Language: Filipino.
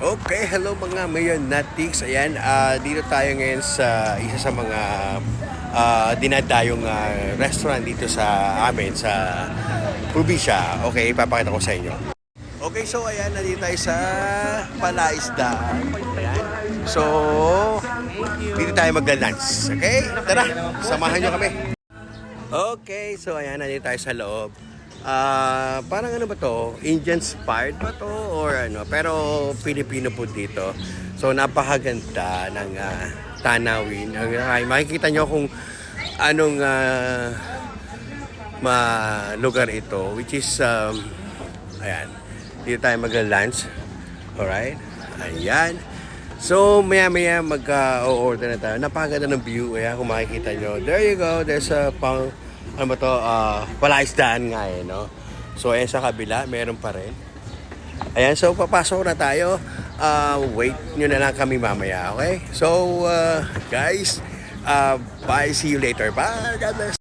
Okay, hello mga Mayon Natics. Ayan, dito tayo ngayon sa isa sa mga dinadayong restaurant dito sa amin, sa probinsya. Okay, ipapakita ko sa inyo. Okay, so ayan, nandito tayo sa Palaisdaan. Ayan. So, dito tayo magla-lunch. Okay, tara, samahan nyo kami. Okay, so ayan, nandito tayo sa loob. Parang ano ba to? Indian-inspired ba to? Or ano? Pero Filipino po dito. So napakaganda ng tanawin. Ay, makikita nyo kung anong lugar ito. Which is, ayan. Dito tayo mag-lunch. Alright? Ayan. So maya-maya mag-order na tayo. Napakaganda ng view. Ayan, kung makikita nyo. There you go. There's a ano ba to, Palaisdaan nga eh, no? So, ayan sa kabila, meron pa rin. Ayan, so papasok na tayo. Wait nyo na lang kami mamaya, okay? So, guys, bye. See you later. Bye. God bless.